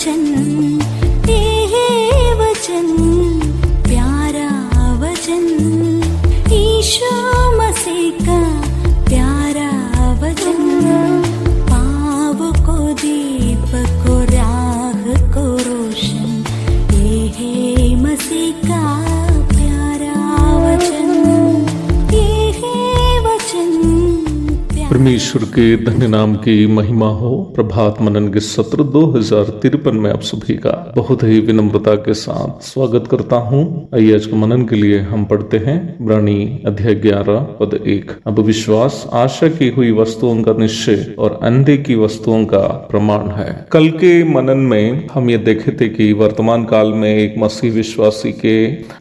वचन, ये वचन प्यारा वचन, ईशु मसीह का प्यारा वचन, पाव को दीप को राह को रोशन, ये है मसीह का प्यारा वचन, ये है वचन। परमेश्वर के धन्य नाम की महिमा हो। प्रभात मनन के सत्र 2053 में आप सभी का बहुत ही विनम्रता के साथ स्वागत करता हूँ। आइए आज के मनन के लिए हम पढ़ते हैं इब्रानी अध्याय 11 पद 1। अब विश्वास आशा की हुई वस्तुओं का निश्चय और अंधे की वस्तुओं का प्रमाण है। कल के मनन में हम ये देखे थे कि वर्तमान काल में एक मसीह विश्वासी के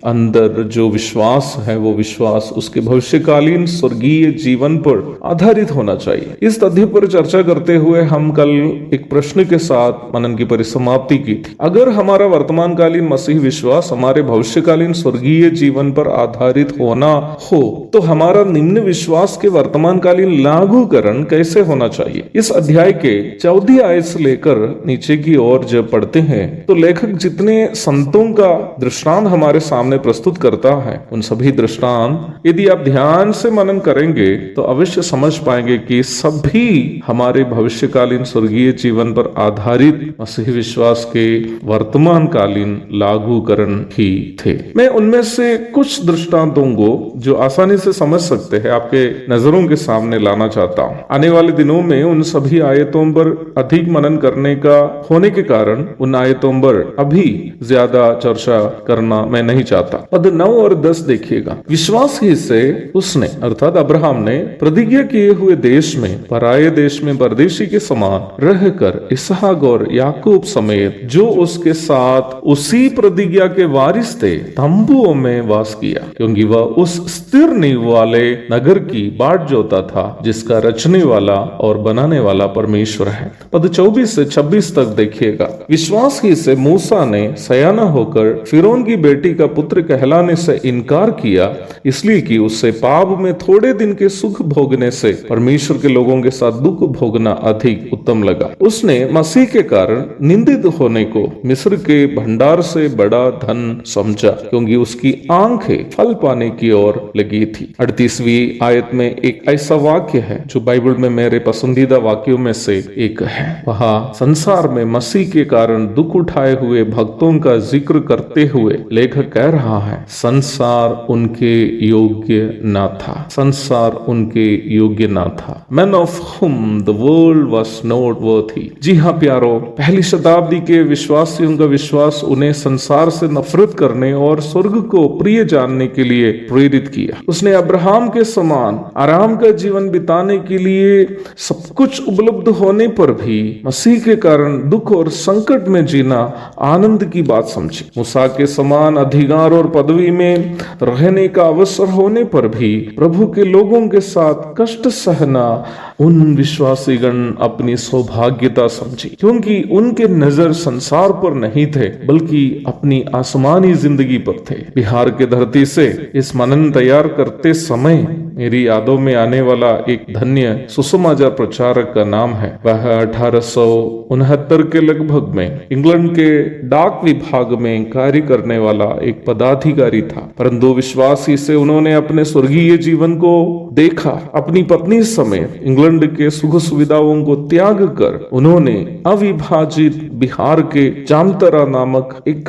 अंदर जो विश्वास है वो विश्वास उसके भविष्यकालीन स्वर्गीय जीवन पर आधारित होना चाहिए। इस तथ्य पर चर्चा करते हुए हम कल एक प्रश्न के साथ मनन की परिसमाप्ति की थी। अगर हमारा वर्तमानकालीन मसीह विश्वास हमारे भविष्यकालीन स्वर्गीय जीवन पर आधारित होना हो तो हमारा निम्न विश्वास के वर्तमानकालीन लागूकरण कैसे होना चाहिए। इस अध्याय के 14 आयत से लेकर नीचे की ओर जब पढ़ते हैं तो लेखक जितने संतों का दृष्टांत हमारे सामने प्रस्तुत करता है उन सभी दृष्टांत यदि आप ध्यान से मनन करेंगे तो अवश्य समझ पाएंगे कि सभी हमारे भविष्यकालीन स्वर्गीय जीवन पर आधारित मसीह विश्वास के वर्तमानकालीन लागूकरण ही थे। मैं उनमें से कुछ दृष्टांतों को जो आसानी से समझ सकते हैं आपके नजरों के सामने लाना चाहता हूं। आने वाले दिनों में उन सभी आयतों पर अधिक मनन करने का होने के कारण उन आयतों पर अभी ज्यादा चर्चा करना मैं नहीं चाहता। पद 9 और 10 देखिएगा। विश्वास ही से उसने अर्थात अब्राहम ने प्रतिज्ञा किए हुए देश में पराये देश में परदेशी के समान रहकर इसहाक और याकूब समेत जो उसके साथ उसी प्रतिज्ञा के वारिस थे तंबुओं में वास किया, क्योंकि वह उस स्थिर नींव वाले नगर की बाट जोता था जिसका रचने वाला और बनाने वाला परमेश्वर है। पद 24 से 26 तक देखिएगा। विश्वास ही से मूसा ने सयाना होकर फिरौन की बेटी का पुत्र कहलाने से इनकार किया, इसलिए कि उससे पाप में थोड़े दिन के सुख भोगने से परमेश्वर के लोगों के साथ दुख भोगना अधिक उत्तम लगा। उसने मसीह के कारण निंदित होने को मिस्र के भंडार से बड़ा धन समझा, क्योंकि उसकी आंखें फल पाने की ओर लगी थी। 38वीं आयत में एक ऐसा वाक्य है जो बाइबल में मेरे पसंदीदा वाक्यों में से एक है। वहाँ संसार में मसीह के कारण दुख उठाए हुए भक्तों का जिक्र करते हुए लेखक कह रहा है संसार उनके योग्य न था, संसार उनके योग्य न था। Man of whom the world was not worthy. जी हाँ प्यारो, पहली शताब्दी के विश्वासियों का विश्वास उन्हें संसार से नफरत करने और स्वर्ग को प्रिय जानने के लिए प्रेरित किया। उसने अब्राहम के समान आराम का जीवन बिताने के लिए सब कुछ उपलब्ध होने पर भी मसीह के कारण दुख और संकट में जीना आनंद की बात समझी। मूसा के समान अधिकार और पदवी में रहने का अवसर होने पर भी प्रभु के लोगों के साथ कष्ट सहना उन विश्वासीगण अपनी सौभाग्यता समझी, क्योंकि उनके नजर संसार पर नहीं थे बल्कि अपनी आसमानी जिंदगी पर थे। बिहार के धरती से इस मनन तैयार करते समय मेरी यादों में आने वाला एक धन्य सुसमाचार प्रचारक का नाम है। वह 1869 के लगभग में इंग्लैंड के डाक विभाग में कार्य करने वाला एक पदाधिकारी था, परंतु विश्वासी से उन्होंने अपने स्वर्गीय जीवन को देखा। अपनी पत्नी समेत इंग्लैंड के सुख सुविधाओं को त्याग कर उन्होंने अविभाजित बिहार के जामतरा नामक एक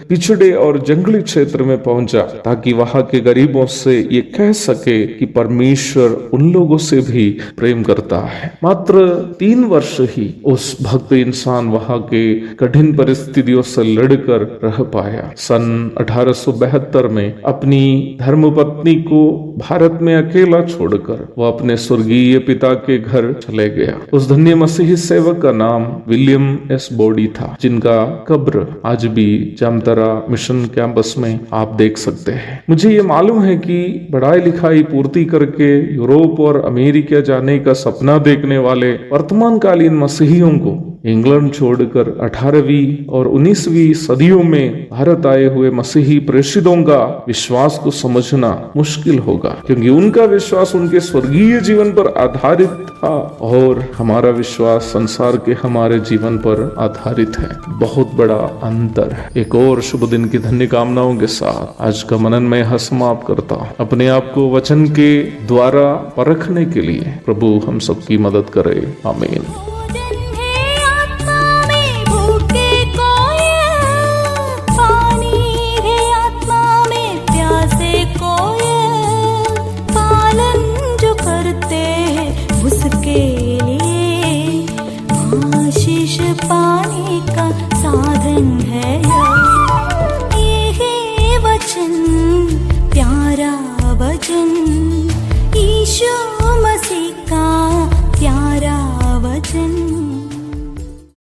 पिछड़े और जंगली क्षेत्र में पहुंचा, ताकि वहां के गरीबों से ये कह सके कि परमेश्वर उन लोगों से भी प्रेम करता है। मात्र 3 वर्ष ही उस भक्त इंसान वहां के कठिन परिस्थितियों से लड़कर रह पाया। सन 1872 में अपनी धर्मपत्नी को भारत में अकेला छोड़कर वह अपने स्वर्गीय पिता के घर चले गया। उस धन्य मसीही सेवक का नाम विलियम एस बोडी था, जिनका कब्र आज भी जामतरा मिशन कैंपस में आप देख सकते हैं। मुझे ये मालूम है कि पढ़ाई लिखाई पूर्ति करके यूरोप और अमेरिका जाने का सपना देखने वाले वर्तमान कालीन मसीहियों को इंग्लैंड छोड़कर 18वीं और 19वीं सदियों में भारत आए हुए मसीही प्रेषितों का विश्वास को समझना मुश्किल होगा, क्योंकि उनका विश्वास उनके स्वर्गीय जीवन पर आधारित था और हमारा विश्वास संसार के हमारे जीवन पर आधारित है। बहुत बड़ा अंतर है। एक और शुभ दिन की धन्य कामनाओं के साथ आज का मनन मैं यहाँ समाप्त करता हूँ। अपने आप को वचन के द्वारा परखने के लिए प्रभु हम सबकी मदद करे। आमीन। भोजन है आत्मा में भूखे कोयल, पानी है आत्मा में प्यासे कोयल, पालन जो करते हैं उसके लिए आशीष पाने का साधन है ये है वचन, प्यारा वचन, यीशु मसीह का प्यारा वचन।